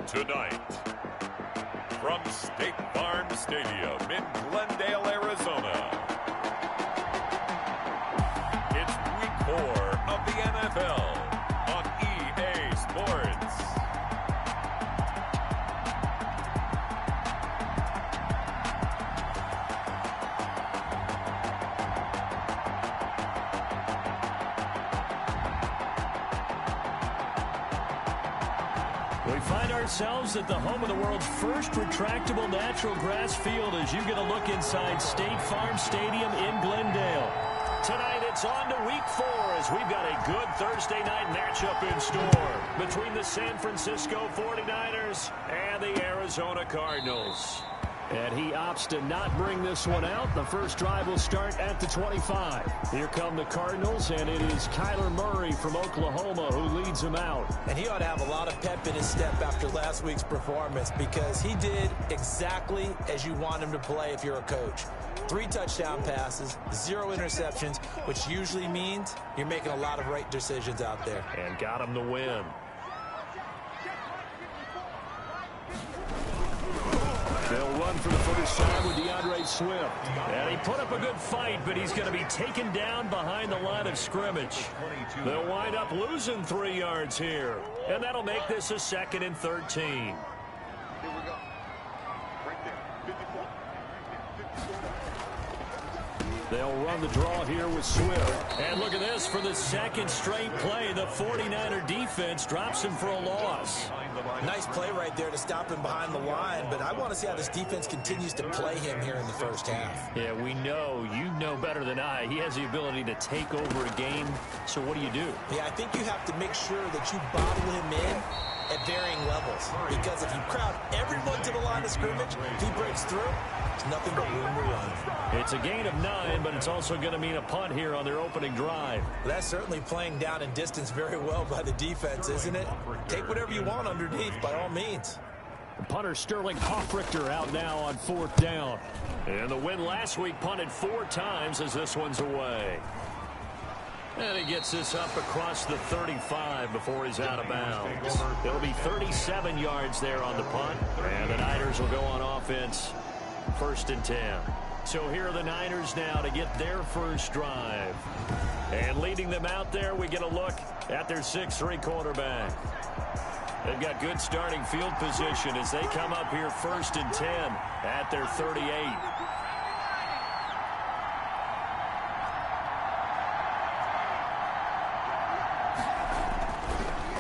Tonight, from State Farm Stadium in Glendale, Arizona, it's Week 4 of the NFL on EA Sports. We find ourselves at the home of the world's first retractable natural grass field as you get a look inside State Farm Stadium in Glendale. Tonight it's on to Week 4 as we've got a good Thursday night matchup in store between the San Francisco 49ers and the Arizona Cardinals. And he opts to not bring this one out. The first drive will start at the 25. Here come the Cardinals, and it is Kyler Murray from Oklahoma who leads them out. And he ought to have a lot of pep in his step after last week's performance because he did exactly as you want him to play if you're a coach. 3 touchdown passes, 0 interceptions, which usually means you're making a lot of right decisions out there. And got him the win. They'll run for the first time with DeAndre Swift. And he put up a good fight, but he's going to be taken down behind the line of scrimmage. They'll wind up losing 3 yards here. And that'll make this a 2nd and 13. Here we go. Right there. 54. They'll run the draw here with Swift. And look at this. For the 2nd straight play, the 49er defense drops him for a loss. Nice play right there to stop him behind the line, but I want to see how this defense continues to play him here in the first half. Yeah, we know. You know better than I. He has the ability to take over a game. So what do you do? Yeah, I think you have to make sure that you bottle him in at varying levels. Because if you crowd everyone to the line of scrimmage, if he breaks through, there's nothing but room to run. It's a gain of 9, but it's also going to mean a punt here on their opening drive. That's certainly playing down in distance very well by the defense, isn't it? Take whatever you want underneath, by all means. The punter Sterling Hoffrichter out now on 4th down. And the win last week punted 4 times as this one's away. And he gets this up across the 35 before he's out of bounds. It'll be 37 yards there on the punt. And the Niners will go on offense. 1st and 10. So here are the Niners now to get their first drive. And leading them out there, we get a look at their 6'3" quarterback. They've got good starting field position as they come up here 1st and 10 at their 38.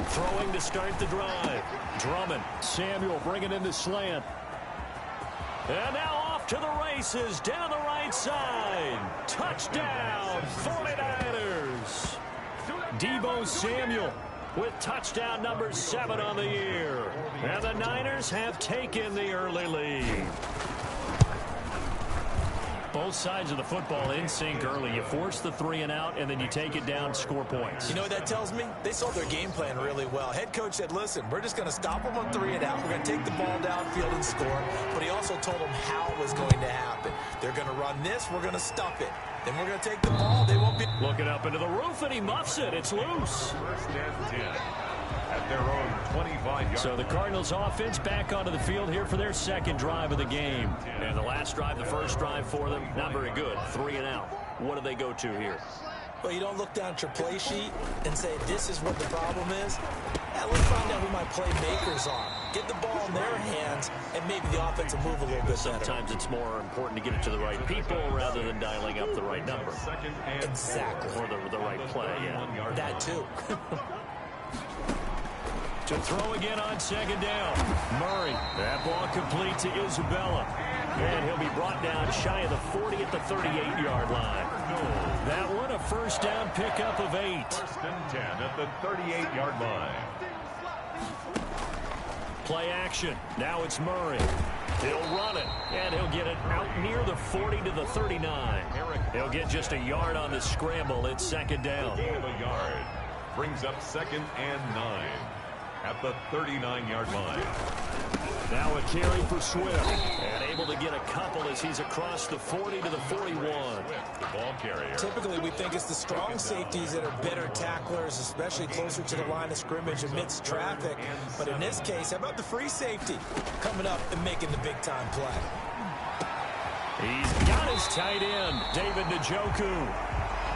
Throwing to start the drive. Drummond. Samuel bringing in the slant. And now off to the races down the right side. Touchdown, 49ers. Deebo Samuel with touchdown number 7 on the year. And the Niners have taken the early lead. Both sides of the football in sync early. You force the 3 and out, and then you take it down, score points. You know what that tells me? They sold their game plan really well. Head coach said, listen, we're just going to stop them on 3 and out. We're going to take the ball downfield and score. But he also told them how it was going to happen. They're going to run this. We're going to stuff it. Then we're going to take the ball. They won't be... Looking up into the roof, and he muffs it. It's loose. 1st and 10 at their own 25-yard. So the Cardinals offense back onto the field here for their 2nd drive of the game. And the last drive, the first drive for them, not very good. 3 and out. What do they go to here? Well, you don't look down at your play sheet and say, this is what the problem is. Let's find out who my playmakers are. Get the ball in their hands, and maybe the offense will move a little bit better. Sometimes it's more important to get it to the right people rather than dialing up the right number. Exactly. Or the right play, yeah. That too. To throw again on 2nd down. Murray. That ball complete to Isabella. And he'll be brought down shy of the 40 at the 38-yard line. That one a 1st down pickup of 8. 1st and 10 at the 38-yard line. Play action. Now it's Murray. He'll run it, and he'll get it out near the 40 to the 39. He'll get just a yard on the scramble. It's 2nd down. Gain of a yard. Brings up 2nd and 9 at the 39-yard line. Now a carry for Swift. And able to get a couple as he's across the 40 to the 41. The ball carrier. Typically, we think it's the strong safeties that are better tacklers, especially closer to the line of scrimmage amidst traffic. But in this case, how about the free safety coming up and making the big-time play? He's got his tight end, David Njoku.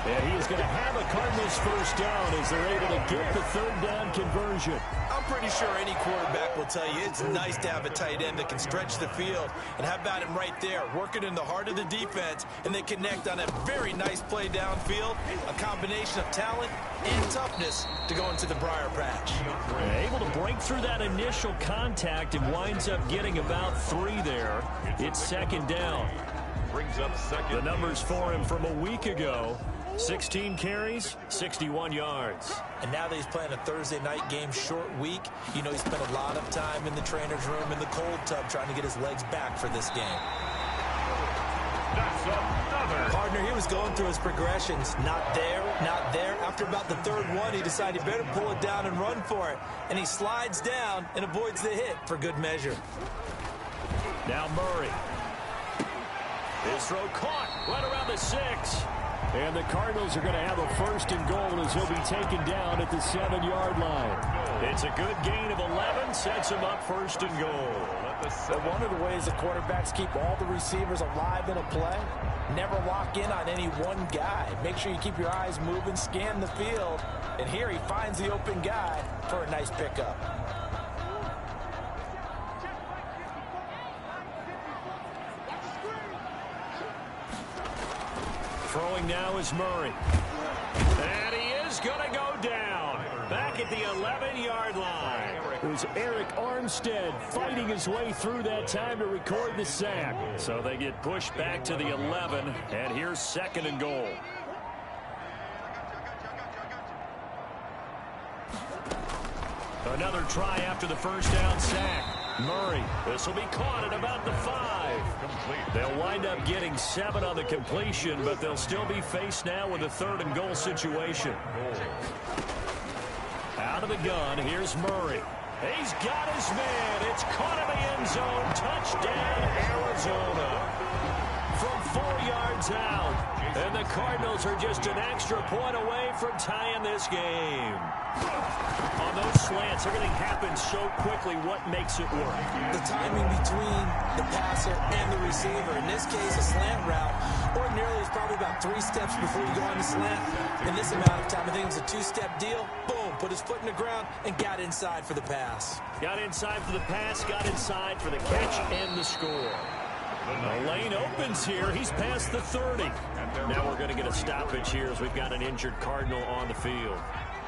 And he is going to have a Cardinals first down as they're able to get the third down conversion. I'm pretty sure any quarterback will tell you it's nice to have a tight end that can stretch the field. And how about him right there, working in the heart of the defense, and they connect on a very nice play downfield, a combination of talent and toughness to go into the briar patch. Able to break through that initial contact and winds up getting about 3 there. It's second down. Brings up second. The numbers for him from a week ago. 16 carries, 61 yards. And now that he's playing a Thursday night game, short week, you know he spent a lot of time in the trainer's room in the cold tub trying to get his legs back for this game. That's another. Partner, he was going through his progressions. Not there, not there. After about the third one, he decided he better pull it down and run for it. And he slides down and avoids the hit for good measure. Now Murray. His throw caught right around the 6. And the Cardinals are going to have a first and goal as he'll be taken down at the 7-yard line. It's a good gain of 11, sets him up first and goal. But one of the ways the quarterbacks keep all the receivers alive in a play, never lock in on any one guy. Make sure you keep your eyes moving, scan the field, and here he finds the open guy for a nice pickup. Throwing now is Murray. And he is going to go down. Back at the 11-yard line. It was Eric Armstead fighting his way through that time to record the sack. So they get pushed back to the 11, and here's second and goal. Another try after the first down sack. Murray, this will be caught at about the 5. Complete. They'll wind up getting 7 on the completion, but they'll still be faced now with a third and goal situation. Out of the gun, here's Murray. He's got his man. It's caught in the end zone. Touchdown, Arizona. From 4 yards out. And the Cardinals are just an extra point away from tying this game. On those slants, everything happens so quickly. What makes it work? The timing between the passer and the receiver. In this case, a slant route. Ordinarily, it's probably about 3 steps before you go on the slant. In this amount of time, I think it was a 2-step deal. Boom, put his foot in the ground and got inside for the pass. Got inside for the pass, got inside for the catch and the score. The lane opens here. He's past the 30. Now we're going to get a stoppage here as we've got an injured Cardinal on the field.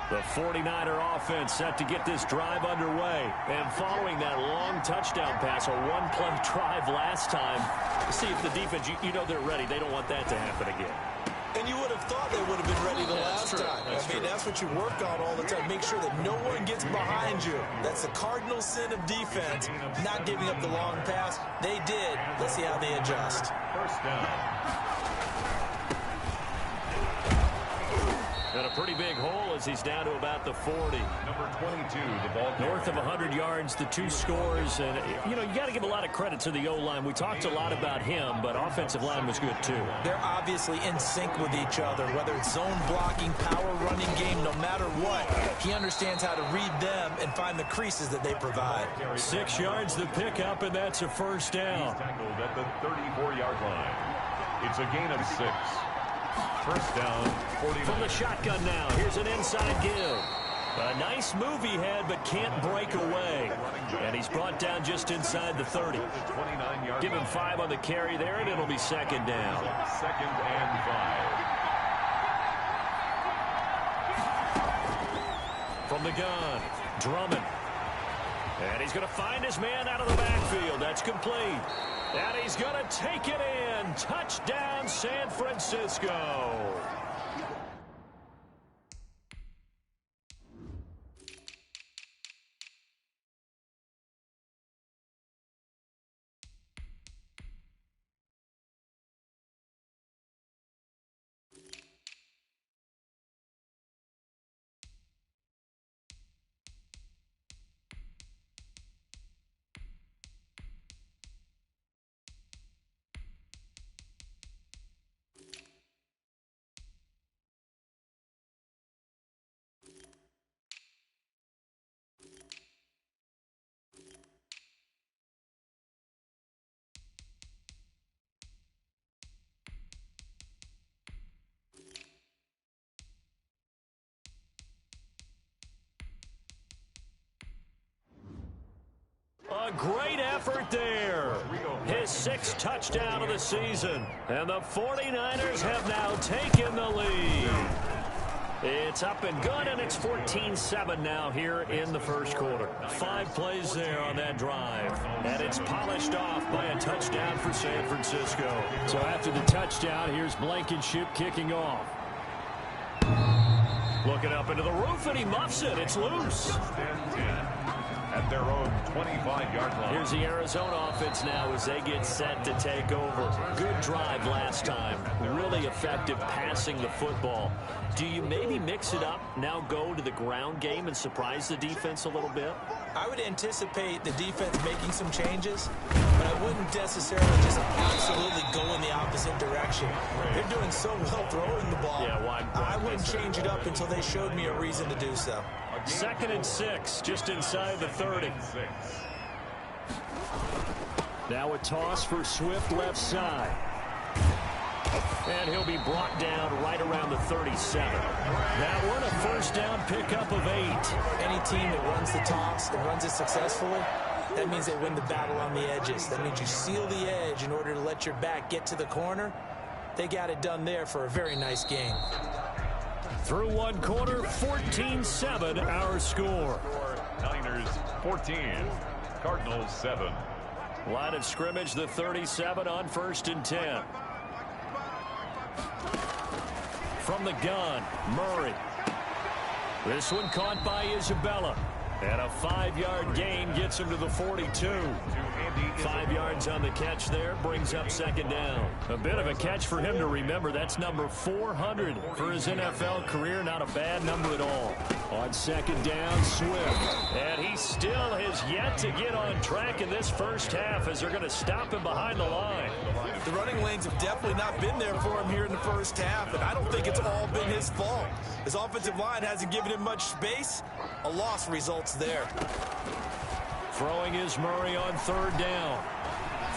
The 49er offense set to get this drive underway. And following that long touchdown pass, a one-play drive last time, see if the defense, you know they're ready. They don't want that to happen again. And you would have thought they would have been ready the last time. That's true. That's what you work on all the time. Make sure that no one gets behind you. That's the cardinal sin of defense, not giving up the long pass. They did. Let's see how they adjust. First down. And a pretty big hole as he's down to about the 40. Number 22, the ball carrier. North of 100 yards, the 2 scores. And, you know, you got to give a lot of credit to the O-line. We talked a lot about him, but offensive line was good, too. They're obviously in sync with each other, whether it's zone blocking, power running game, no matter what. He understands how to read them and find the creases that they provide. 6 yards the pickup, and that's a first down. He's tackled at the 34-yard line. It's a gain of 6. First down, 49. From the shotgun now, here's an inside give. A nice move he had, but can't break away. And he's brought down just inside the 30. Give him 5 on the carry there, and it'll be second down. Second and 5. From the gun, Drummond. And he's going to find his man out of the backfield. That's complete. And he's going to take it in. Touchdown, San Francisco. great effort there. His 6th touchdown of the season. And the 49ers have now taken the lead. It's up and good, and it's 14-7 now here in the first quarter. 5 plays there on that drive. And it's polished off by a touchdown for San Francisco. So after the touchdown, here's Blankenship kicking off. Looking up into the roof, and he muffs it. It's loose. At their own 25-yard line. Here's the Arizona offense now as they get set to take over. Good drive last time. Really effective passing the football. Do you maybe mix it up, now go to the ground game and surprise the defense a little bit? I would anticipate the defense making some changes, but I wouldn't necessarily just absolutely go in the opposite direction. They're doing so well throwing the ball. Yeah, why I wouldn't change it up until they showed me a reason to do so. 2nd and 6, just inside the 30. Now a toss for Swift left side. And he'll be brought down right around the 37. That one a first down pickup of 8. Any team that runs the toss and runs it successfully, that means they win the battle on the edges. That means you seal the edge in order to let your back get to the corner. They got it done there for a very nice game. Through one quarter, 14-7 our score. Niners 14, Cardinals 7. Line of scrimmage, the 37 on 1st and 10. From the gun, Murray. This one caught by Isabella. And a 5-yard gain gets him to the 42. 5 yards on the catch there, brings up 2nd down. A bit of a catch for him to remember. That's number 400 for his NFL career. Not a bad number at all. On 2nd down, Swift. And he still has yet to get on track in this first half as they're going to stop him behind the line. The running lanes have definitely not been there for him here in the first half, and I don't think it's all been his fault. His offensive line hasn't given him much space. A loss results there. Throwing is Murray on 3rd down.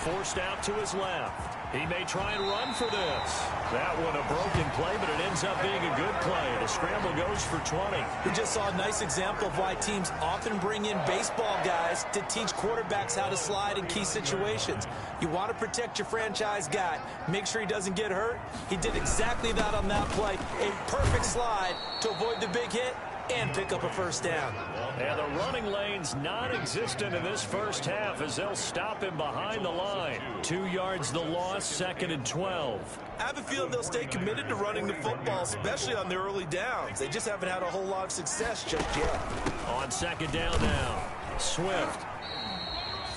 Forced out to his left. He may try and run for this. That one a broken play, but it ends up being a good play. The scramble goes for 20. We just saw a nice example of why teams often bring in baseball guys to teach quarterbacks how to slide in key situations. You want to protect your franchise guy. Make sure he doesn't get hurt. He did exactly that on that play. A perfect slide to avoid the big hit and pick up a first down. And the running lane's non-existent in this first half as they'll stop him behind the line. 2 yards the loss, 2nd and 12. I have a feeling they'll stay committed to running the football, especially on their early downs. They just haven't had a whole lot of success just yet. On 2nd down now, Swift.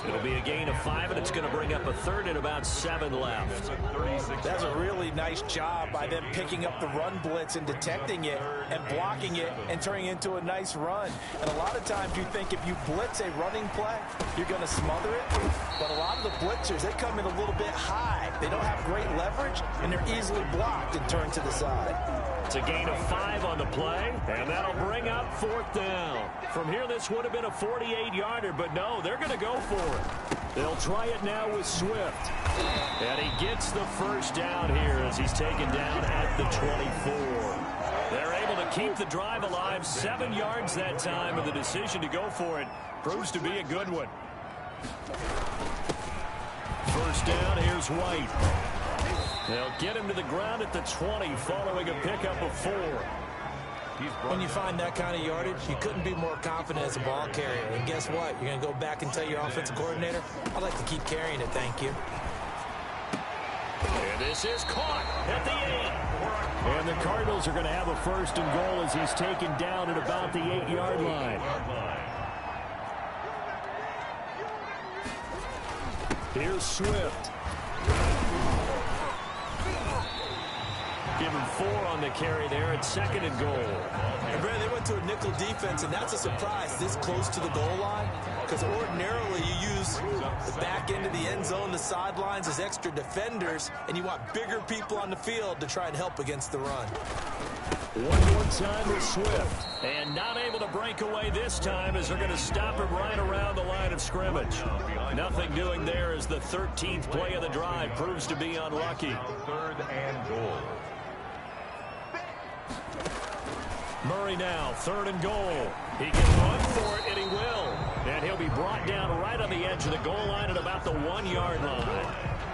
It'll be a gain of 5, and it's going to bring up a 3rd and about 7 left. That's a really nice job by them picking up the run blitz and detecting it and blocking it and turning it into a nice run. And a lot of times you think if you blitz a running play, you're going to smother it. But a lot of the blitzers, they come in a little bit high. They don't have great leverage, and they're easily blocked and turned to the side. It's a gain of 5 on the play, and that'll bring up 4th down. From here, this would have been a 48-yarder, but no, they're going to go for it. They'll try it now with Swift. And he gets the first down here as he's taken down at the 24. They're able to keep the drive alive, 7 yards that time, and the decision to go for it proves to be a good one. First down, here's White. They'll get him to the ground at the 20 following a pickup of 4. When you find that kind of yardage, you couldn't be more confident as a ball carrier. And guess what? You're going to go back and tell your offensive coordinator, I'd like to keep carrying it, thank you. And this is caught at the 8. And the Cardinals are going to have a 1st and goal as he's taken down at about the 8-yard line. Here's Swift. Give him 4 on the carry there at 2nd and goal. And Brad, they went to a nickel defense, and that's a surprise this close to the goal line, because ordinarily you use the back end of the end zone, the sidelines as extra defenders, and you want bigger people on the field to try and help against the run. One more time with Swift. And not able to break away this time as they're going to stop him right around the line of scrimmage. Nothing doing there as the 13th play of the drive proves to be unlucky. 3rd and goal. Murray now, 3rd and goal. He can run for it, and he will. And he'll be brought down right on the edge of the goal line at about the 1-yard line.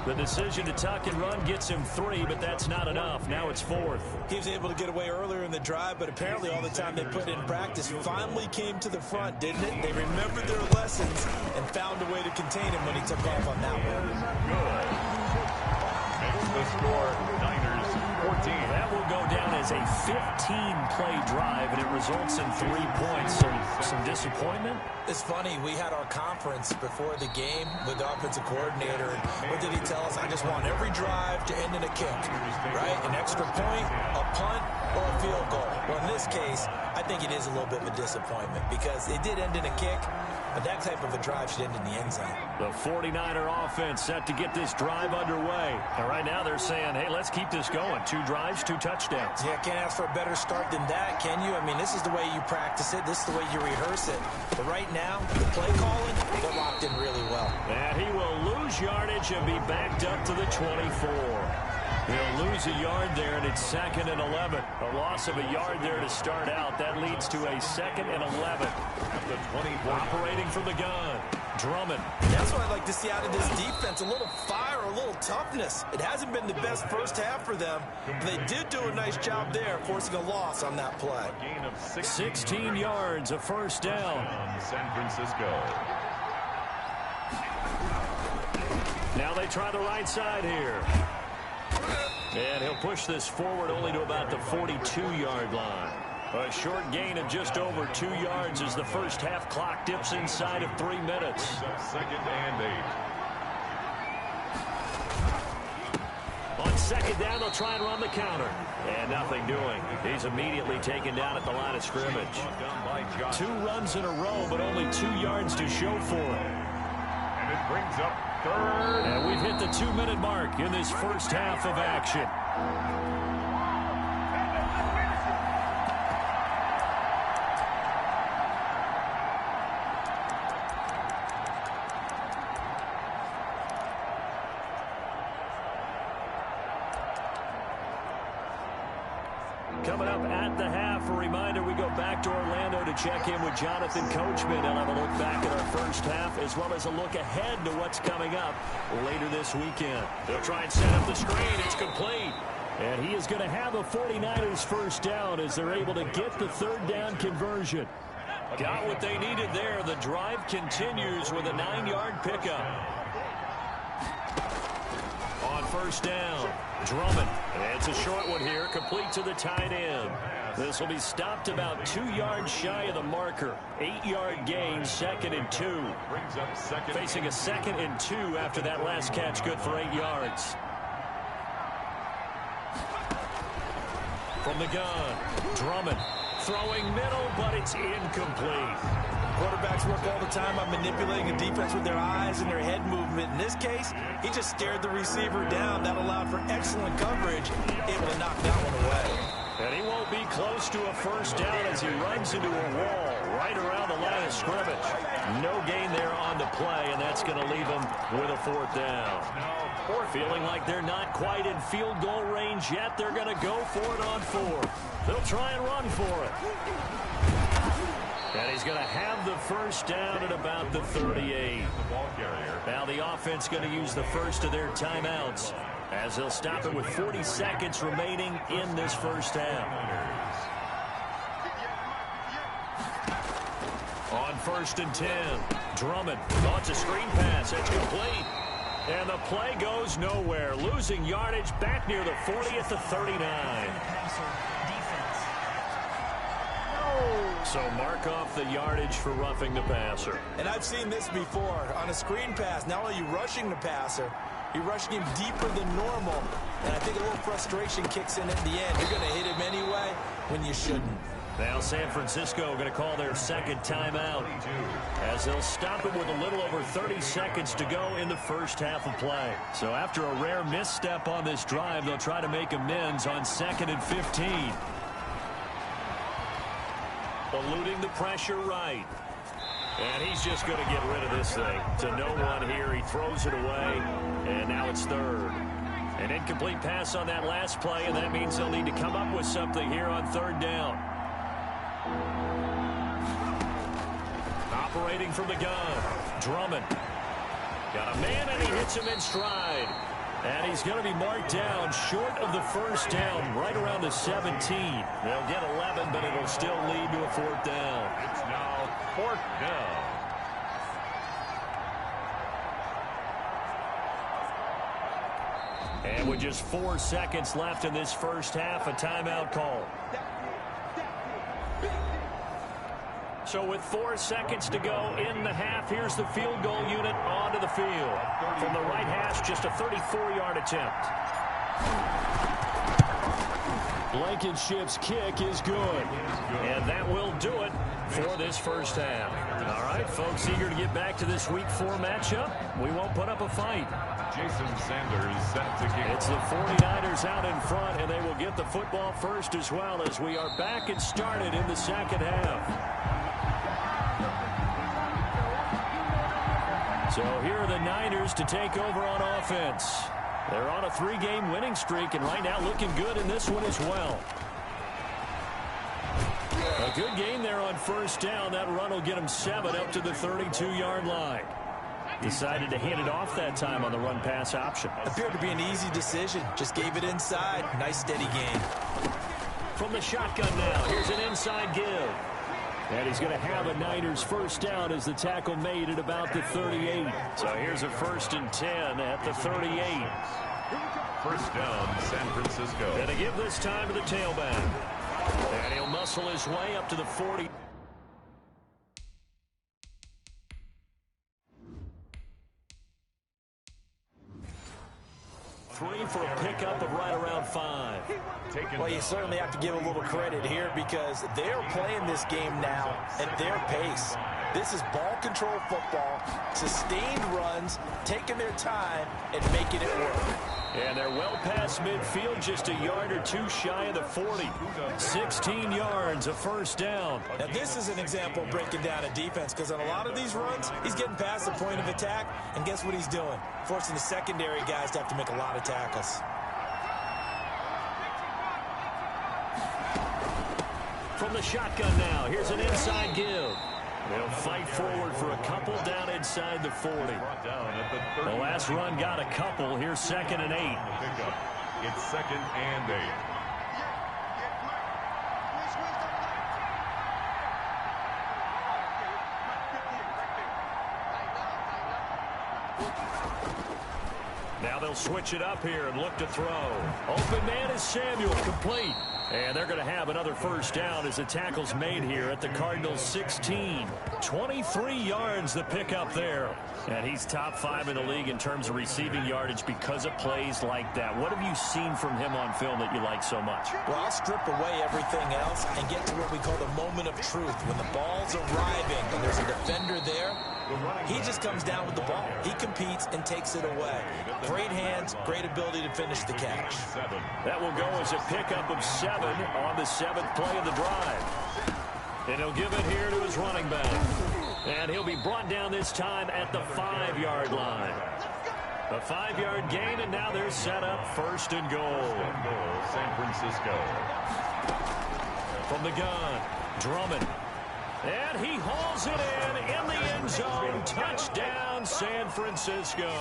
The decision to tuck and run gets him 3, but that's not enough. Now it's 4th. He was able to get away earlier in the drive, but apparently all the time they put in practice finally came to the front, didn't it? They remembered their lessons and found a way to contain him when he took off on that one. Good. Makes the score Niners 14. That will go down as a 15-play drive, and it results in 3 points. Some disappointment? It's funny, we had our conference before the game with the offensive coordinator, and what did he tell us? I just want every drive to end in a kick, right? An extra point, a punt, or a field goal. Well, in this case, I think it is a little bit of a disappointment because it did end in a kick, but that type of a drive should end in the end zone. The 49er offense set to get this drive underway. And right now they're saying, hey, let's keep this going. 2 drives, 2 touchdowns. Yeah, can't ask for a better start than that, can you? I mean, this is the way you practice it. This is the way you rehearse it. But right now, the play calling, they're locked in really well. And he will lose yardage and be backed up to the 24. He'll lose a yard there, and it's 2nd and 11. A loss of a yard there to start out. That leads to a 2nd and 11. At the 24. Operating from the gun. Drummond. That's what I'd like to see out of this defense. A little fire, a little toughness. It hasn't been the best first half for them, but they did do a nice job there, forcing a loss on that play. A gain of 16 yards, a first down. On San Francisco. Now they try the right side here. And he'll push this forward only to about the 42-yard line. A short gain of just over 2 yards as the first half clock dips inside of 3 minutes. 2nd and 8. On 2nd down, they'll try and run the counter. And nothing doing. He's immediately taken down at the line of scrimmage. 2 runs in a row, but only 2 yards to show for it. And it brings up 3rd. And we've hit the 2-minute mark in this first half of action. Coming up at the half, a reminder, we go back to Orlando to check in with Jonathan Coachman. He'll have a look back at our first half as well as a look ahead to what's coming up later this weekend. They'll try and set up the screen. It's complete. And he is going to have a 49ers first down as they're able to get the 3rd down conversion. Got what they needed there. The drive continues with a 9-yard pickup. On first down, Drummond. It's a short one here, complete to the tight end. This will be stopped about 2 yards shy of the marker. 8-yard gain, 2nd and 2. Brings up 2nd. Facing a 2nd and 2 after that last catch, good for 8 yards. From the gun, Drummond throwing middle, but it's incomplete. Quarterbacks work all the time on manipulating a defense with their eyes and their head movement. In this case, he just stared the receiver down. That allowed for excellent coverage, able to knock that one away. And he won't be close to a first down as he runs into a wall right around the line of scrimmage. No gain there on the play, and that's going to leave him with a 4th down. Feeling like they're not quite in field goal range yet, they're going to go for it on 4th. They'll try and run for it. And he's going to have the first down at about the 38. Now the offense going to use the first of their timeouts as they'll stop it with 40 seconds remaining in this first half. On 1st and 10, Drummond launches a screen pass. It's complete. And the play goes nowhere. Losing yardage back near the 40 at the 39. So mark off the yardage for roughing the passer. And I've seen this before. On a screen pass, not only are you rushing the passer, you're rushing him deeper than normal. And I think a little frustration kicks in at the end. You're going to hit him anyway when you shouldn't. Now San Francisco going to call their 2nd timeout as they'll stop it with a little over 30 seconds to go in the first half of play. So after a rare misstep on this drive, they'll try to make amends on 2nd and 15. Eluding the pressure right. And he's just going to get rid of this thing. To no one here. He throws it away. And now it's 3rd. An incomplete pass on that last play, and that means they'll need to come up with something here on 3rd down. Operating from the gun. Drummond. Got a man, and he hits him in stride. And he's going to be marked down short of the first down, right around the 17. They'll get 11, but it'll still lead to a fourth down. It's now fourth down. And with just 4 seconds left in this first half, a timeout call. So with 4 seconds to go in the half, here's the field goal unit onto the field. From the right hash, just a 34-yard attempt. Blankenship's kick is good. And that will do it for this first half. All right, folks, eager to get back to this Week 4 matchup. We won't put up a fight. Jason Sanders set to kick. It's the 49ers out in front, and they will get the football first as well as we are back and started in the second half. So here are the Niners to take over on offense. They're on a 3-game winning streak, and right now looking good in this one as well. A good game there on first down. That run will get them 7 up to the 32-yard line. Decided to hand it off that time on the run-pass option. Appeared to be an easy decision. Just gave it inside. Nice, steady game. From the shotgun now, here's an inside give. And he's going to have a Niners first down as the tackle made at about the 38. So here's a 1st and 10 at the 38. First down, San Francisco. And to give this time to the tailback. And he'll muscle his way up to the 40. Three for a pickup of right around 5. Well, you certainly have to give a little credit here because they're playing this game now at their pace. This is ball control football, sustained runs, taking their time, and making it work. And they're well past midfield, just a yard or two shy of the 40. 16 yards, a first down. Now, this is an example of breaking down a defense because on a lot of these runs, he's getting past the point of attack, and guess what he's doing? Forcing the secondary guys to have to make a lot of tackles. From the shotgun now, here's an inside give. They'll fight forward for a couple down inside the 40. The last run got a couple. Here's 2nd and 8. It's 2nd and 8. Now they'll switch it up here and look to throw. Open man is Samuel, complete. And they're going to have another first down as the tackle's made here at the Cardinals 16. 23 yards the pickup there. And he's top 5 in the league in terms of receiving yardage because of plays like that. What have you seen from him on film that you like so much? Well, I'll strip away everything else and get to what we call the moment of truth. When the ball's arriving and there's a defender there, he just comes down with the ball. He competes and takes it away. Great hands, great ability to finish the catch. That will go as a pickup of 7 on the 7th play of the drive. And he'll give it here to his running back. And he'll be brought down this time at the 5-yard line. A 5-yard gain, and now they're set up 1st and goal. San Francisco. From the gun, Drummond. And he hauls it in the end zone. Touchdown, San Francisco.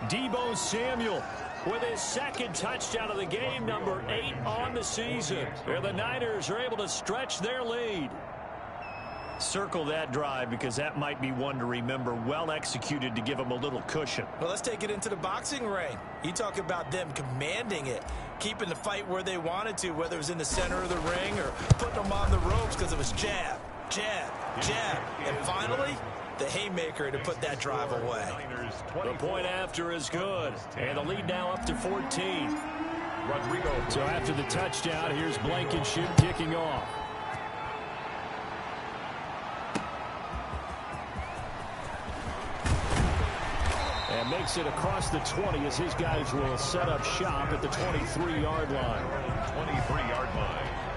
Deebo Samuel with his 2nd touchdown of the game, number 8 on the season. And the Niners are able to stretch their lead. Circle that drive because that might be one to remember. Well executed to give them a little cushion. Well, let's take it into the boxing ring. You talk about them commanding it, keeping the fight where they wanted to, whether it was in the center of the ring or putting them on the ropes because it was jab, jab, jab. And finally, the haymaker to put that drive away. The point after is good. And the lead now up to 14. So after the touchdown, here's Blankenship kicking off. And makes it across the 20 as his guys will set up shop at the 23-yard line. 23-yard line.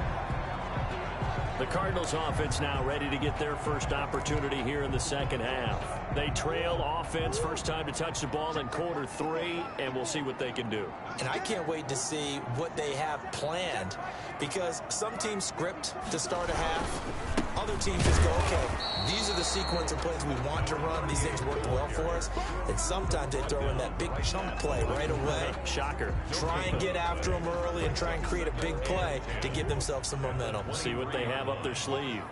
The Cardinals offense now ready to get their first opportunity here in the second half. They trail offense, first time to touch the ball in quarter 3, and we'll see what they can do. And I can't wait to see what they have planned because some teams script to start a half. Other other teams just go, okay, these are the sequence of plays we want to run. These things worked well for us. And sometimes they throw in that big chunk play right away. Shocker. Try and get after them early and try and create a big play to give themselves some momentum. We'll see what they have up their sleeve.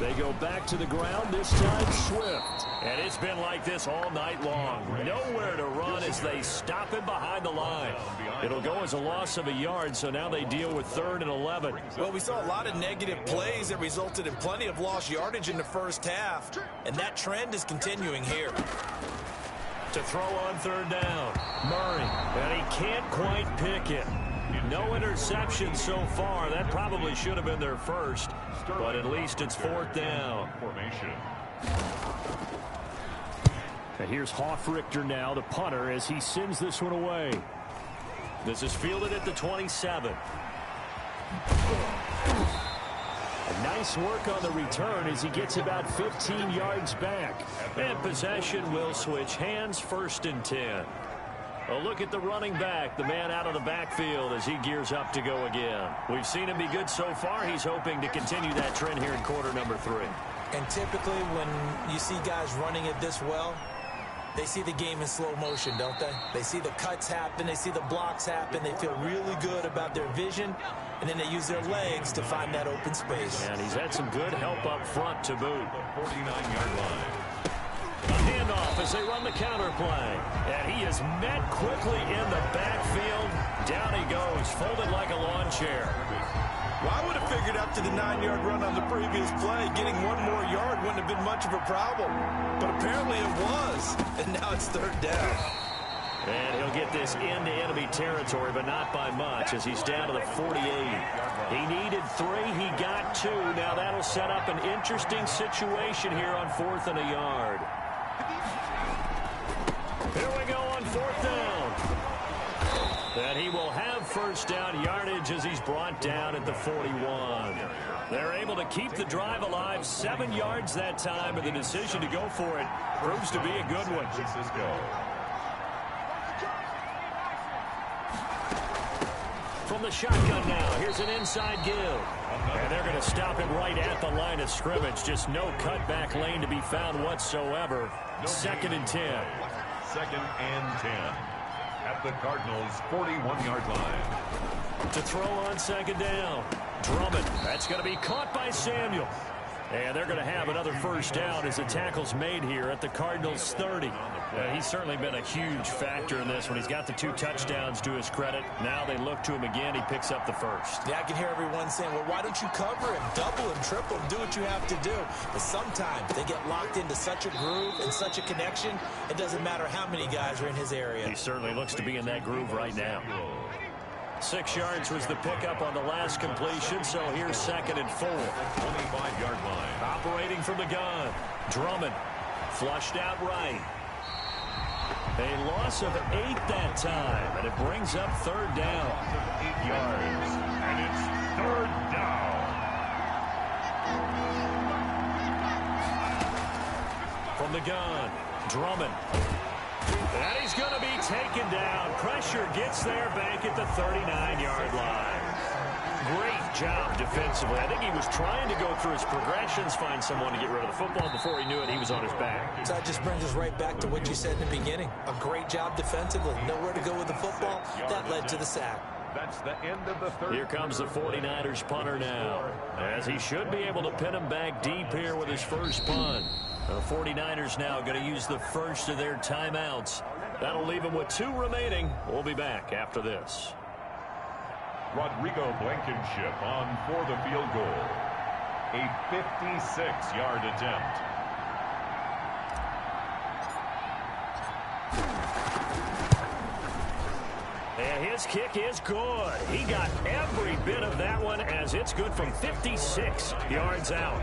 They go back to the ground, this time Swift. And it's been like this all night long. Nowhere to run as they stop him behind the line. It'll go as a loss of a yard, so now they deal with 3rd and 11. Well, we saw a lot of negative plays that resulted in plenty of lost yardage in the first half. And that trend is continuing here. To throw on 3rd down, Murray. And he can't quite pick it. No interception so far. That probably should have been their first, but at least it's 4th down. And here's Hofrichter now, the punter, as he sends this one away. This is fielded at the 27. And nice work on the return as he gets about 15 yards back. And possession will switch hands, 1st and 10. A look at the running back, the man out of the backfield as he gears up to go again. We've seen him be good so far. He's hoping to continue that trend here in quarter number 3. And typically when you see guys running it this well, they see the game in slow motion, don't they? They see the cuts happen. They see the blocks happen. They feel really good about their vision. And then they use their legs to find that open space. And he's had some good help up front to boot. 49-yard line. A handoff as they run the counter play. And he is met quickly in the backfield. Down he goes, folded like a lawn chair. Well, I would have figured after the 9-yard run on the previous play, getting 1 more yard wouldn't have been much of a problem. But apparently it was. And now it's 3rd down. And he'll get this into enemy territory, but not by much as he's down to the 48. He needed 3. He got 2. Now that'll set up an interesting situation here on 4th and a yard. Here we go on 4th down. And he will have 1st down yardage as he's brought down at the 41. They're able to keep the drive alive, 7 yards that time, and the decision to go for it proves to be a good one. From the shotgun now, here's an inside give. And they're going to stop him right at the line of scrimmage. Just no cutback lane to be found whatsoever. 2nd and 10. 2nd and 10. At the Cardinals' 41-yard line. To throw on 2nd down. Drummond. That's going to be caught by Samuel. And they're going to have another 1st down as the tackle's made here at the Cardinals' 30. He's certainly been a huge factor in this when he's got the 2 touchdowns to his credit. Now they look to him again. He picks up the 1st. Yeah, I can hear everyone saying, well, why don't you cover him, double him, triple him, do what you have to do. But sometimes they get locked into such a groove and such a connection, it doesn't matter how many guys are in his area. He certainly looks to be in that groove right now. 6 yards was the pickup on the last completion, so here's 2nd and 4. 25-yard line. Operating from the gun. Drummond flushed out right. A loss of 8 that time, and it brings up 3rd down. 8 yards, and it's 3rd down. From the gun, Drummond. And he's going to be taken down. Pressure gets there back at the 39-yard line. Great job defensively. I think he was trying to go through his progressions, find someone to get rid of the football. Before he knew it, he was on his back. So that just brings us right back to what you said in the beginning. A great job defensively. Nowhere to go with the football. That led to the sack. That's the end of the 3rd. Here comes the 49ers punter now, as he should be able to pin him back deep here with his first punt. The 49ers now going to use the first of their timeouts. That'll leave them with 2 remaining. We'll be back after this. Rodrigo Blankenship on for the field goal. A 56-yard attempt. And his kick is good. He got every bit of that one as it's good from 56 yards out.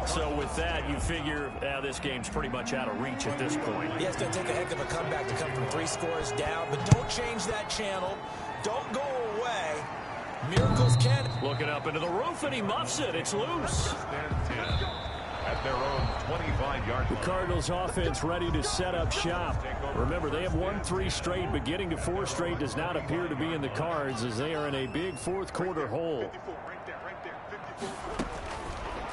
So with that, you figure this game's pretty much out of reach at this point. Yeah, it's going to take a heck of a comeback to come from 3 scores down, but don't change that channel. Don't go away. Miracles can. Looking up into the roof, and he muffs it. It's loose. at their own 25-yard The line. Cardinals offense ready to set up shop. Remember, they have won 3 straight, but getting to 4 straight does not appear to be in the cards as they are in a big fourth quarter hole.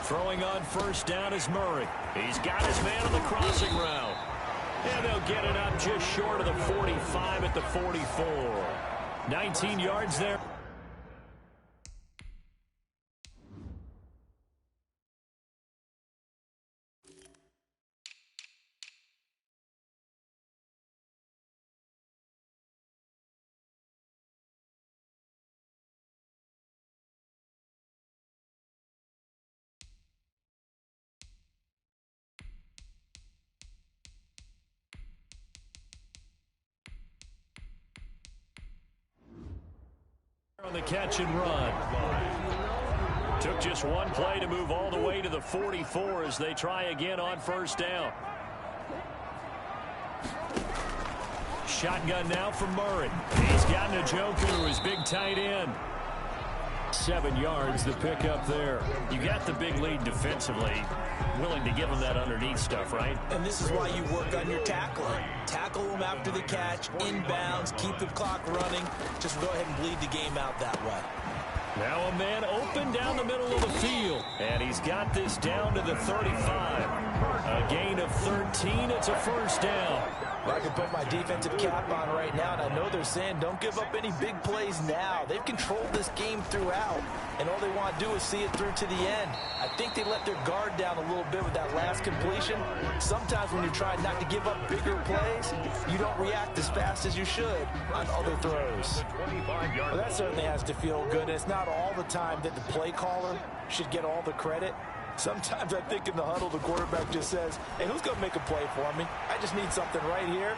Throwing on first down is Murray. He's got his man on the crossing route. And they'll get it up just short of the 45 at the 44. 19 yards there. On the catch and run. Took just one play to move all the way to the 44 as they try again on first down. Shotgun now from Murray. He's got Njoku, his big tight end. 7 yards, the pickup there. You got the big lead defensively. Willing to give them that underneath stuff, right? And this is why you work on your tackling. Tackle them after the catch, inbounds, keep the clock running. Just go ahead and bleed the game out that way. Now a man open down the middle of the field. And he's got this down to the 35. A gain of 13. It's a first down. I can put my defensive cap on right now, and I know they're saying don't give up any big plays now. They've controlled this game throughout, and all they want to do is see it through to the end. I think they let their guard down a little bit with that last completion. Sometimes when you're trying not to give up bigger plays, you don't react as fast as you should on other throws. Well, that certainly has to feel good, and it's not all the time that the play caller should get all the credit. Sometimes I think in the huddle, the quarterback just says, hey, who's going to make a play for me? I just need something right here.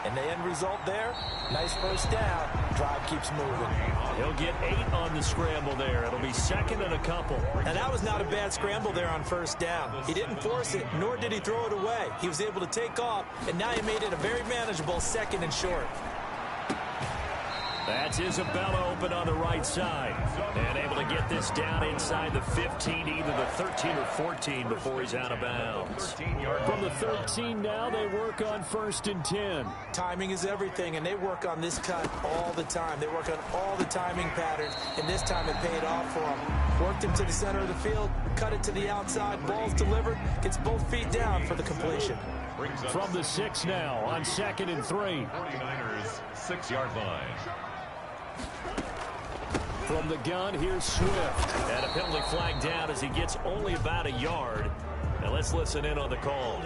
And the end result there, nice first down. Drive keeps moving. He'll get 8 on the scramble there. It'll be second and a couple. And that was not a bad scramble there on first down. He didn't force it, nor did he throw it away. He was able to take off, and now he made it a very manageable second and short. That's Isabella open on the right side. And able to get this down inside the 15, either the 13 or 14 before he's out of bounds. From the 13 now, they work on first and 10. Timing is everything, and they work on this cut all the time. They work on all the timing patterns, and this time it paid off for them. Worked him to the center of the field, cut it to the outside, ball's delivered, gets both feet down for the completion. From the 6 now on second and 3. 49ers 6-yard line. From the gun, here's Swift. And a penalty flag down as he gets only about a yard. Now let's listen in on the call.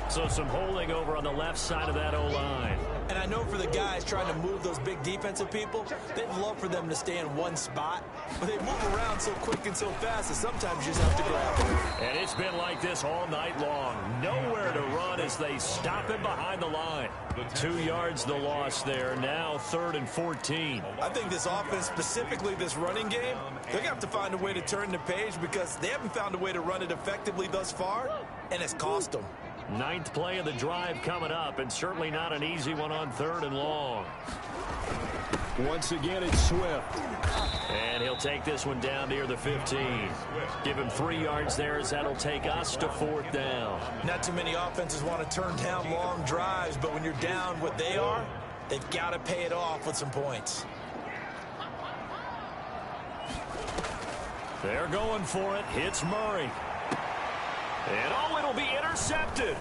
So some holding over on the left side of that O-line. And I know for the guys trying to move those big defensive people, they'd love for them to stay in one spot. But they move around so quick and so fast that sometimes you just have to grab them. And it's been like this all night long. Nowhere to run as they stop him behind the line. 2 yards the loss there. Now 3rd and 14. I think this offense, specifically this running game, they're going to have to find a way to turn the page because they haven't found a way to run it effectively thus far, and it's cost them. 9th play of the drive coming up, and certainly not an easy one on 3rd and long. Once again, it's Swift. And he'll take this one down near the 15. Give him 3 yards there as that'll take us to 4th down. Not too many offenses want to turn down long drives, but when you're down what they are, they've got to pay it off with some points. They're going for it. Hits Murray. And oh, it'll be intercepted.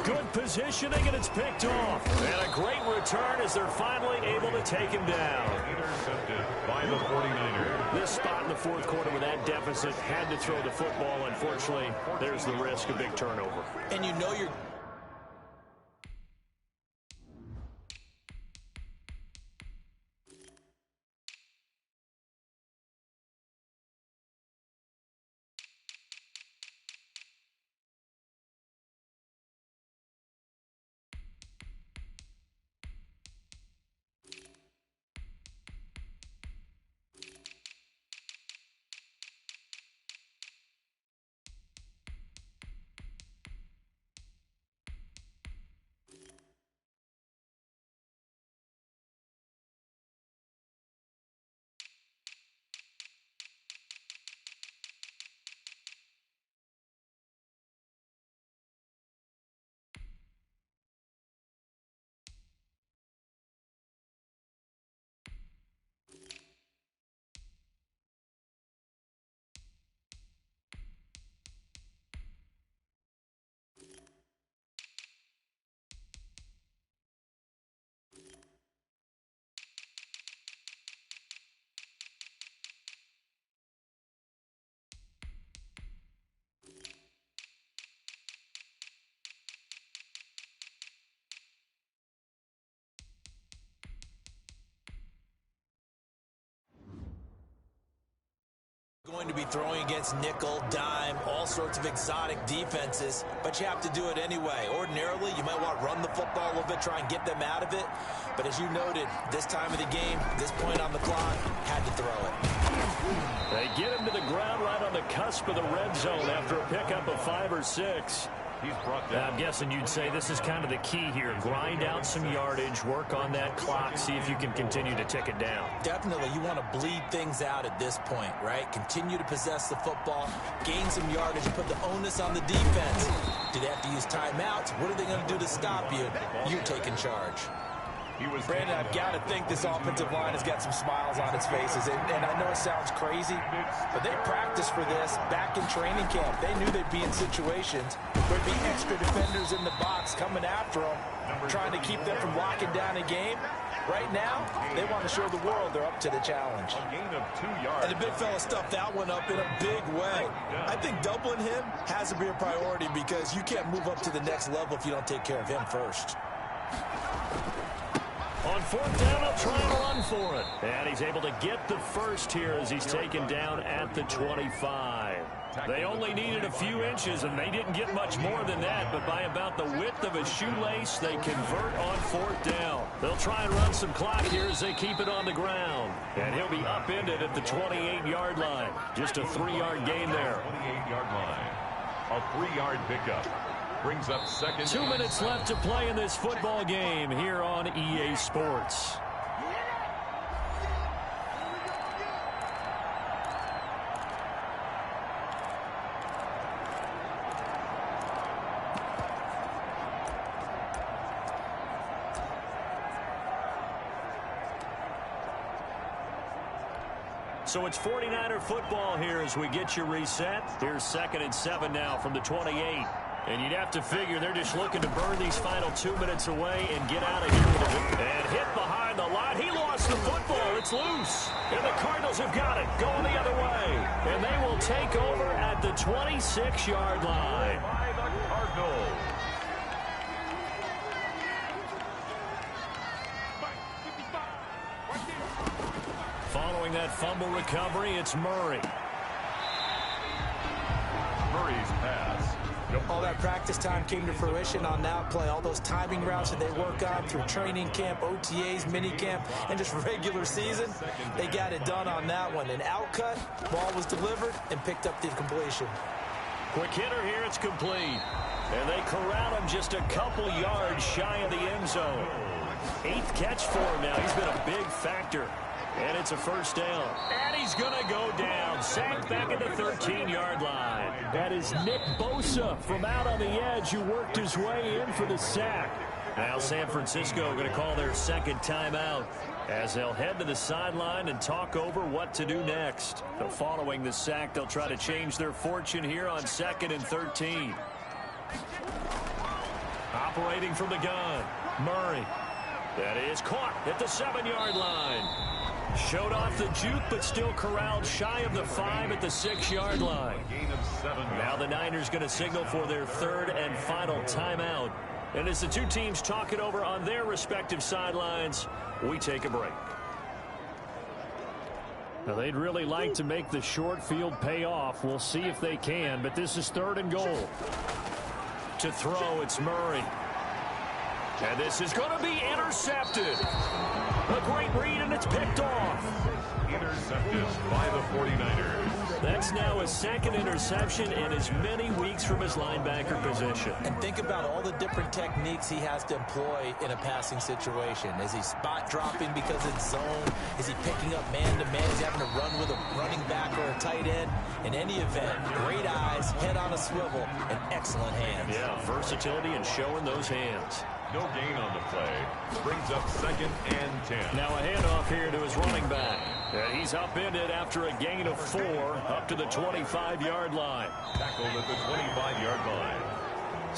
Good positioning, and it's picked off. And a great return as they're finally able to take him down. Intercepted by the 49ers. This spot in the 4th quarter with that deficit, had to throw the football. Unfortunately, there's the risk of big turnover. And you know you're to be throwing against nickel, dime, all sorts of exotic defenses, but you have to do it anyway. Ordinarily, you might want to run the football a little bit, try and get them out of it. But as you noted, this time of the game, this point on the clock, had to throw it. They get him to the ground right on the cusp of the red zone after a pickup of 5 or 6. He's brought down. I'm guessing you'd say this is kind of the key here. Grind out some yardage, work on that clock, see if you can continue to tick it down. Definitely, you want to bleed things out at this point, right? Continue to possess the football, gain some yardage, and put the onus on the defense. Do they have to use timeouts? What are they going to do to stop you? You're taking charge. Brandon, I've got to think this offensive line has got some smiles on its faces. And I know it sounds crazy, but they practiced for this back in training camp. They knew they'd be in situations where there'd be extra defenders in the box coming after them, trying to keep them from locking down a game. Right now, they want to show the world they're up to the challenge. A gain of 2 yards. And the big fella stuffed that one up in a big way. I think doubling him has to be a priority because you can't move up to the next level if you don't take care of him first. On 4th down, he'll try and run for it. And he's able to get the first here as he's taken down at the 25. They only needed a few inches, and they didn't get much more than that. But by about the width of a shoelace, they convert on 4th down. They'll try and run some clock here as they keep it on the ground. And he'll be upended at the 28-yard line. Just a 3-yard gain there. 28-yard line. A 3-yard pickup. Brings up second. 2 minutes left to play in this football game here on EA Sports. So it's 49er football here as we get you reset. Here's 2nd and 7 now from the 28. And you'd have to figure they're just looking to burn these final 2 minutes away and get out of here with it. And hit behind the line. He lost the football. It's loose. And the Cardinals have got it. Going the other way. And they will take over at the 26-yard line. By the Cardinals. Following that fumble recovery, it's Murray. Murray's pass. All that practice time came to fruition on that play. All those timing routes that they work on through training camp, OTAs, mini camp, and just regular season, they got it done on that one. An outcut, ball was delivered, and picked up the completion. Quick hitter here, it's complete. And they corral him just a couple yards shy of the end zone. 8th catch for him now. He's been a big factor. And it's a 1st down. And he's going to go down. Sacked back at the 13-yard line. That is Nick Bosa from out on the edge who worked his way in for the sack. Now San Francisco going to call their 2nd timeout as they'll head to the sideline and talk over what to do next. So following the sack, they'll try to change their fortune here on 2nd and 13. Operating from the gun, Murray. That is caught at the 7-yard line. Showed off the juke, but still corralled shy of the 5 at the 6-yard line. Gain of 7 yards. Now the Niners going to signal for their 3rd and final timeout. And as the two teams talk it over on their respective sidelines, we take a break. Now they'd really like to make the short field pay off. We'll see if they can, but this is 3rd and goal. To throw, it's Murray. And this is going to be intercepted. A great read, and it's picked off. Intercepted by the 49ers. That's now his 2nd interception in as many weeks from his linebacker position. And think about all the different techniques he has to employ in a passing situation. Is he spot dropping because it's zone? Is he picking up man-to-man? Is he having to run with a running back or a tight end? In any event, great eyes, head on a swivel, and excellent hands. Yeah, versatility and showing those hands. No gain on the play. Brings up 2nd and 10. Now a handoff here to his running back. And he's upended after a gain of 4 up to the 25-yard line. Tackled at the 25-yard line.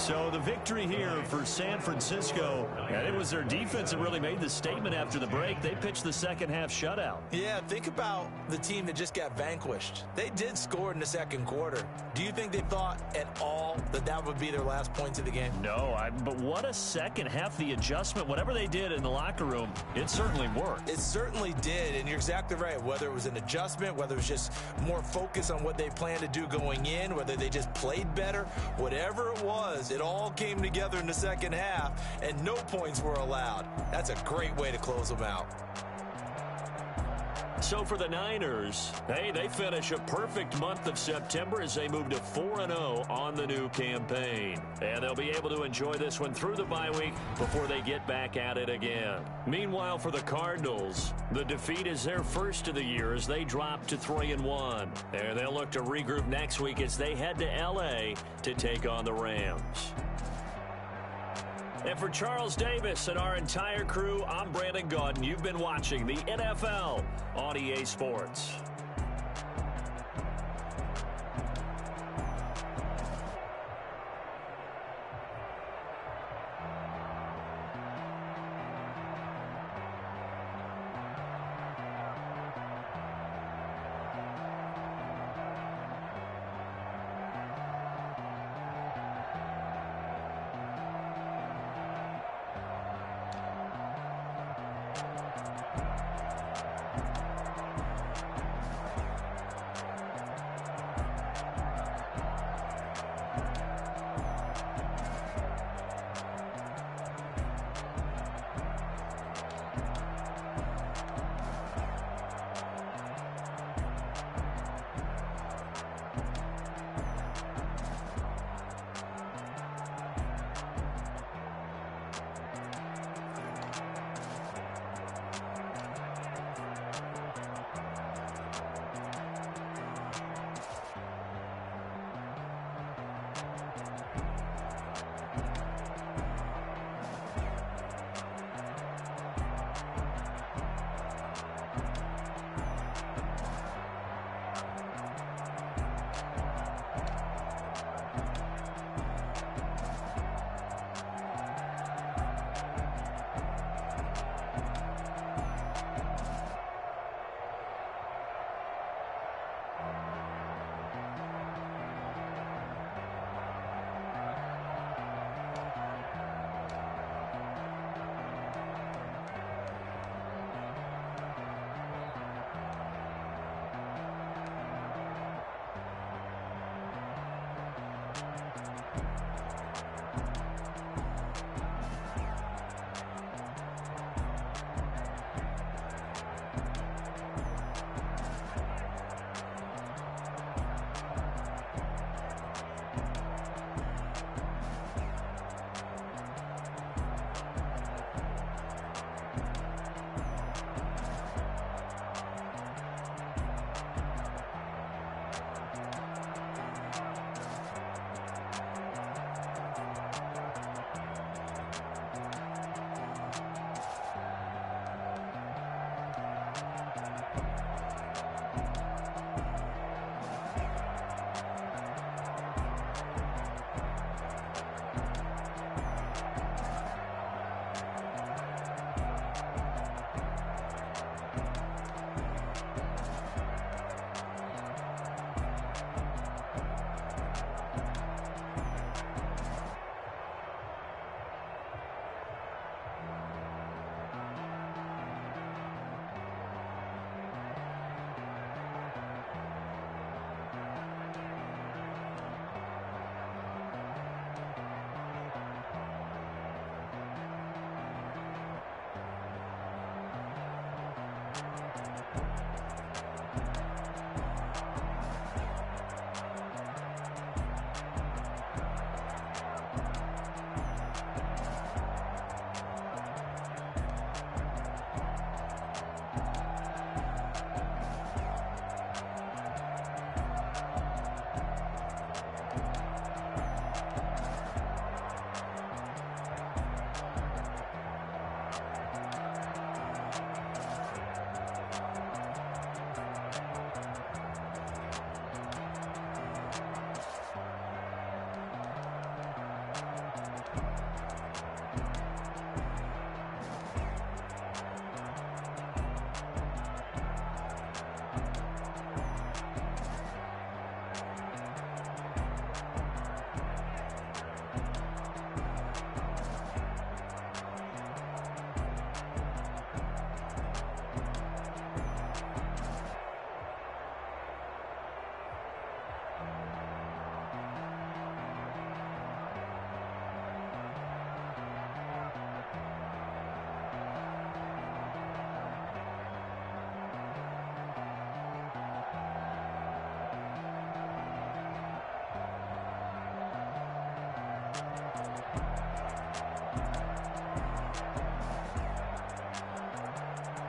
So the victory here for San Francisco, and it was their defense that really made the statement after the break. They pitched the second half shutout. Yeah, think about the team that just got vanquished. They did score in the second quarter. Do you think they thought at all that that would be their last points of the game? No, but what a second half. The adjustment, whatever they did in the locker room, it certainly worked. It certainly did, and you're exactly right. Whether it was an adjustment, whether it was just more focus on what they planned to do going in, whether they just played better, whatever it was, it all came together in the second half, and no points were allowed. That's a great way to close them out. So for the Niners, hey, they finish a perfect month of September as they move to 4-0 on the new campaign. And they'll be able to enjoy this one through the bye week before they get back at it again. Meanwhile, for the Cardinals, the defeat is their first of the year as they drop to 3-1. And they'll look to regroup next week as they head to L.A. to take on the Rams. And for Charles Davis and our entire crew, I'm Brandon Gaudin. You've been watching the NFL on EA Sports.